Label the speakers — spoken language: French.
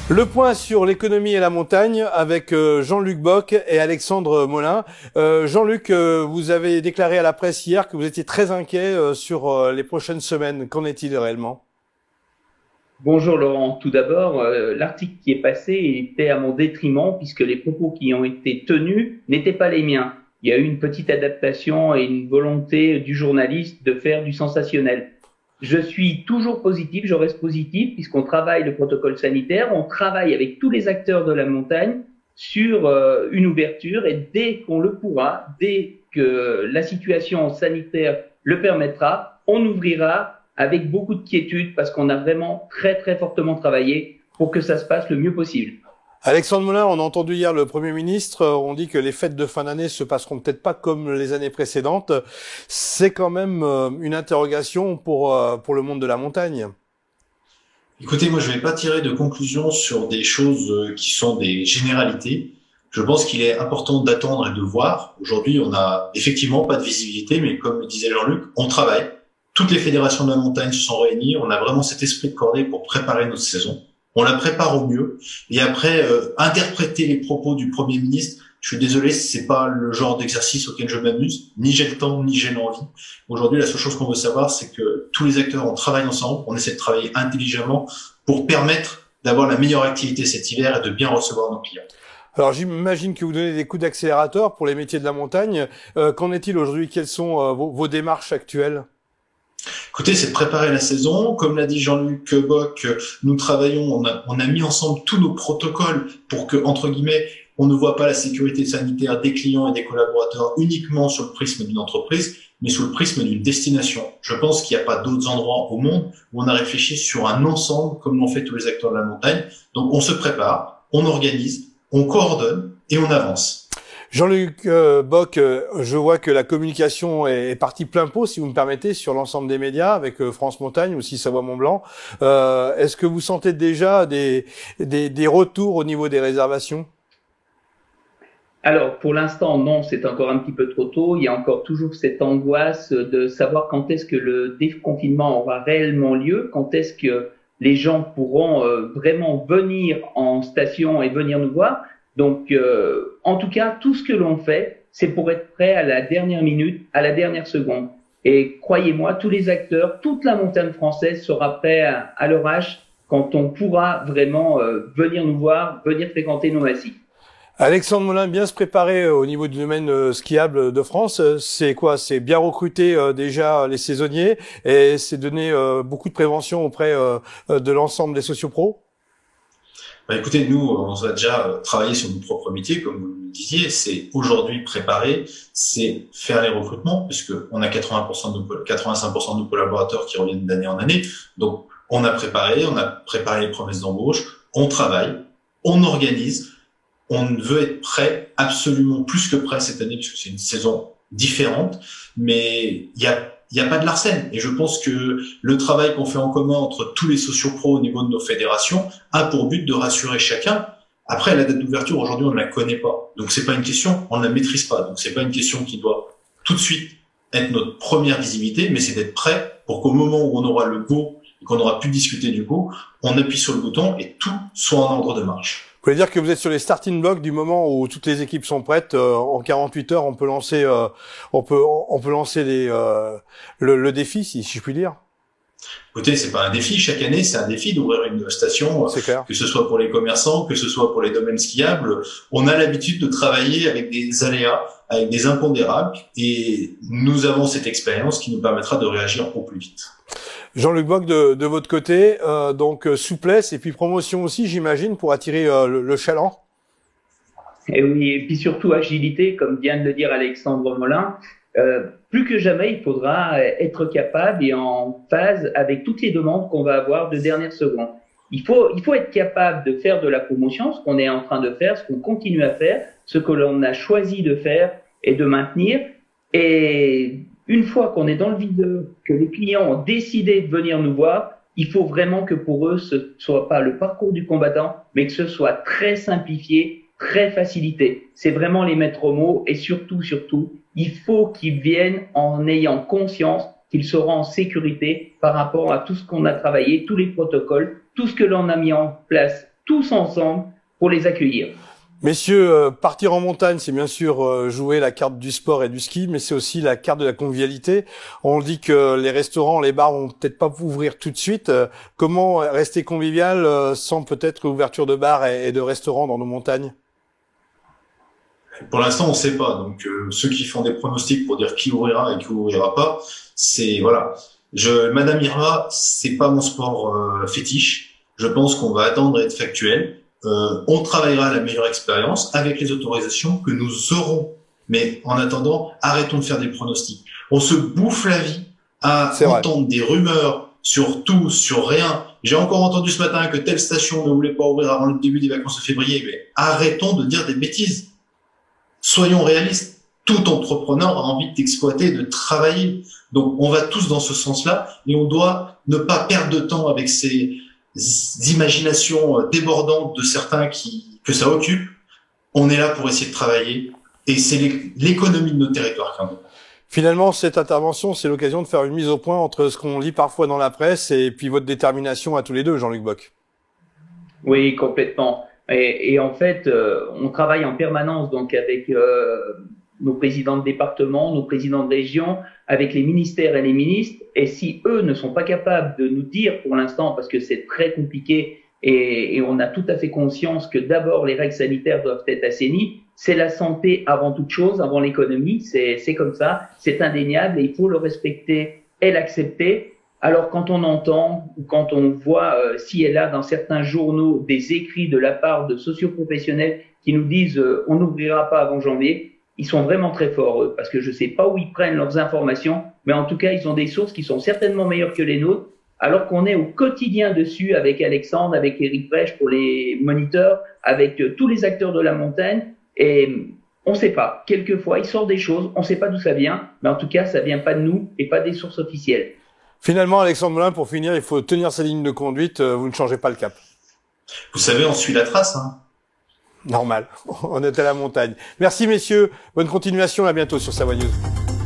Speaker 1: Le point sur l'économie et la montagne avec Jean-Luc Bock et Alexandre Molin. Jean-Luc, vous avez déclaré à la presse hier que vous étiez très inquiet sur les prochaines semaines. Qu'en est-il réellement?
Speaker 2: Bonjour Laurent. Tout d'abord, l'article qui est passé était à mon détriment puisque les propos qui ont été tenus n'étaient pas les miens. Il y a eu une petite adaptation et une volonté du journaliste de faire du sensationnel. Je suis toujours positif, je reste positif puisqu'on travaille le protocole sanitaire, on travaille avec tous les acteurs de la montagne sur une ouverture et dès qu'on le pourra, dès que la situation sanitaire le permettra, on ouvrira avec beaucoup de quiétude parce qu'on a vraiment très fortement travaillé pour que ça se passe le mieux possible.
Speaker 1: Alexandre Molin, on a entendu hier le Premier ministre, on dit que les fêtes de fin d'année se passeront peut-être pas comme les années précédentes. C'est quand même une interrogation pour le monde de la montagne.
Speaker 3: Écoutez, moi je vais pas tirer de conclusions sur des choses qui sont des généralités. Je pense qu'il est important d'attendre et de voir. Aujourd'hui, on n'a effectivement pas de visibilité, mais comme le disait Jean-Luc, on travaille. Toutes les fédérations de la montagne se sont réunies. On a vraiment cet esprit de cordée pour préparer notre saison. On la prépare au mieux. Et après, interpréter les propos du Premier ministre, je suis désolé, c'est pas le genre d'exercice auquel je m'amuse. Ni j'ai le temps, ni j'ai l'envie. Aujourd'hui, la seule chose qu'on veut savoir, c'est que tous les acteurs, on travaille ensemble. On essaie de travailler intelligemment pour permettre d'avoir la meilleure activité cet hiver et de bien recevoir nos clients.
Speaker 1: Alors j'imagine que vous donnez des coups d'accélérateur pour les métiers de la montagne. Qu'en est-il aujourd'hui? Quelles sont vos démarches actuelles?
Speaker 3: Écoutez, c'est de préparer la saison. Comme l'a dit Jean-Luc Bock, nous travaillons, on a mis ensemble tous nos protocoles pour que, entre guillemets, on ne voit pas la sécurité sanitaire des clients et des collaborateurs uniquement sur le prisme d'une entreprise, mais sous le prisme d'une destination. Je pense qu'il n'y a pas d'autres endroits au monde où on a réfléchi sur un ensemble comme l'ont fait tous les acteurs de la montagne. Donc on se prépare, on organise, on coordonne et on avance.
Speaker 1: Jean-Luc Bock, je vois que la communication est partie plein pot, si vous me permettez, sur l'ensemble des médias, avec France Montagne, aussi Savoie-Mont-Blanc. Est-ce que vous sentez déjà des retours au niveau des réservations?
Speaker 2: Alors, pour l'instant, non, c'est encore un petit peu trop tôt. Il y a encore toujours cette angoisse de savoir quand est-ce que le déconfinement aura réellement lieu, quand est-ce que les gens pourront vraiment venir en station et venir nous voir. Donc, en tout cas, tout ce que l'on fait, c'est pour être prêt à la dernière minute, à la dernière seconde. Et croyez-moi, tous les acteurs, toute la montagne française sera prêt à leur âge quand on pourra vraiment venir nous voir, venir fréquenter nos massifs.
Speaker 1: Alexandre Molin, bien se préparer au niveau du domaine skiable de France, c'est quoi? C'est bien recruter déjà les saisonniers et c'est donner beaucoup de prévention auprès de l'ensemble des sociopros?
Speaker 3: Bah écoutez, nous, on a déjà travaillé sur nos propres métiers, comme vous le disiez. C'est aujourd'hui préparer, c'est faire les recrutements, puisque on a 85% de nos collaborateurs qui reviennent d'année en année. Donc, on a préparé les promesses d'embauche, on travaille, on organise. On veut être prêt, absolument plus que prêt cette année, puisque c'est une saison différente, mais il y a pas de Larsen. Et je pense que le travail qu'on fait en commun entre tous les sociopros au niveau de nos fédérations a pour but de rassurer chacun. Après, la date d'ouverture, aujourd'hui, on ne la connaît pas. Donc, c'est pas une question, on ne la maîtrise pas. Donc, c'est pas une question qui doit tout de suite être notre première visibilité, mais c'est d'être prêt pour qu'au moment où on aura le go et qu'on aura pu discuter du go, on appuie sur le bouton et tout soit en ordre de marche.
Speaker 1: Vous voulez dire que vous êtes sur les starting blocks du moment où toutes les équipes sont prêtes, en 48 heures, on peut lancer, on peut lancer le défi, si je puis dire.
Speaker 3: Écoutez, c'est pas un défi. Chaque année, c'est un défi d'ouvrir une station,
Speaker 1: C'est clair.
Speaker 3: que ce soit pour les commerçants, que ce soit pour les domaines skiables. On a l'habitude de travailler avec des aléas, avec des impondérables, et nous avons cette expérience qui nous permettra de réagir au plus vite.
Speaker 1: Jean-Luc Bock, de votre côté, donc souplesse et puis promotion aussi, j'imagine, pour attirer le chaland.
Speaker 2: Et oui, et puis surtout agilité, comme vient de le dire Alexandre Molin. Plus que jamais, il faudra être capable et en phase avec toutes les demandes qu'on va avoir de dernière seconde. Il faut être capable de faire de la promotion, ce qu'on est en train de faire, ce qu'on continue à faire, ce que l'on a choisi de faire et de maintenir. Et une fois qu'on est dans le vide, que les clients ont décidé de venir nous voir, il faut vraiment que pour eux, ce soit pas le parcours du combattant, mais que ce soit très simplifié, très facilité. C'est vraiment les maîtres mots et surtout, il faut qu'ils viennent en ayant conscience qu'ils seront en sécurité par rapport à tout ce qu'on a travaillé, tous les protocoles, tout ce que l'on a mis en place tous ensemble pour les accueillir.
Speaker 1: Messieurs, partir en montagne, c'est bien sûr jouer la carte du sport et du ski, mais c'est aussi la carte de la convivialité. On dit que les restaurants, les bars vont peut-être pas ouvrir tout de suite. Comment rester convivial sans peut-être ouverture de bars et de restaurants dans nos montagnes?
Speaker 3: Pour l'instant, on ne sait pas. Donc, ceux qui font des pronostics pour dire qui ouvrira et qui ouvrira pas, c'est voilà. Madame Irma, c'est pas mon sport fétiche. Je pense qu'on va attendre et être factuel. On travaillera à la meilleure expérience avec les autorisations que nous aurons. Mais en attendant, arrêtons de faire des pronostics. On se bouffe la vie à entendre des rumeurs sur tout, sur rien. J'ai encore entendu ce matin que telle station ne voulait pas ouvrir avant le début des vacances de février. Mais arrêtons de dire des bêtises. Soyons réalistes. Tout entrepreneur a envie d'exploiter, de travailler. Donc, on va tous dans ce sens-là et on doit ne pas perdre de temps avec ces imaginations débordantes de certains que ça occupe. On est là pour essayer de travailler et c'est l'économie de nos territoires quand même.
Speaker 1: Finalement, cette intervention, c'est l'occasion de faire une mise au point entre ce qu'on lit parfois dans la presse et puis votre détermination à tous les deux, Jean-Luc Bock.
Speaker 2: Oui, complètement. Et en fait, on travaille en permanence donc avec nos présidents de département, nos présidents de région, avec les ministères et les ministres. Et si eux ne sont pas capables de nous dire pour l'instant, parce que c'est très compliqué et on a tout à fait conscience que d'abord les règles sanitaires doivent être assainies, c'est la santé avant toute chose, avant l'économie, c'est comme ça, c'est indéniable et il faut le respecter et l'accepter. Alors quand on entend ou quand on voit ci et là dans certains journaux des écrits de la part de socioprofessionnels qui nous disent on n'ouvrira pas avant janvier, ils sont vraiment très forts, eux, parce que je ne sais pas où ils prennent leurs informations, mais en tout cas, ils ont des sources qui sont certainement meilleures que les nôtres, alors qu'on est au quotidien dessus avec Alexandre, avec Éric Brèche pour les moniteurs, avec tous les acteurs de la montagne, et on ne sait pas. Quelquefois, il sort des choses, on ne sait pas d'où ça vient, mais en tout cas, ça ne vient pas de nous et pas des sources officielles.
Speaker 1: Finalement, Alexandre Molin, pour finir, il faut tenir sa ligne de conduite, vous ne changez pas le cap.
Speaker 3: Vous savez, on suit la trace, hein.
Speaker 1: Normal, on est à la montagne. Merci messieurs, bonne continuation, à bientôt sur Savoie News.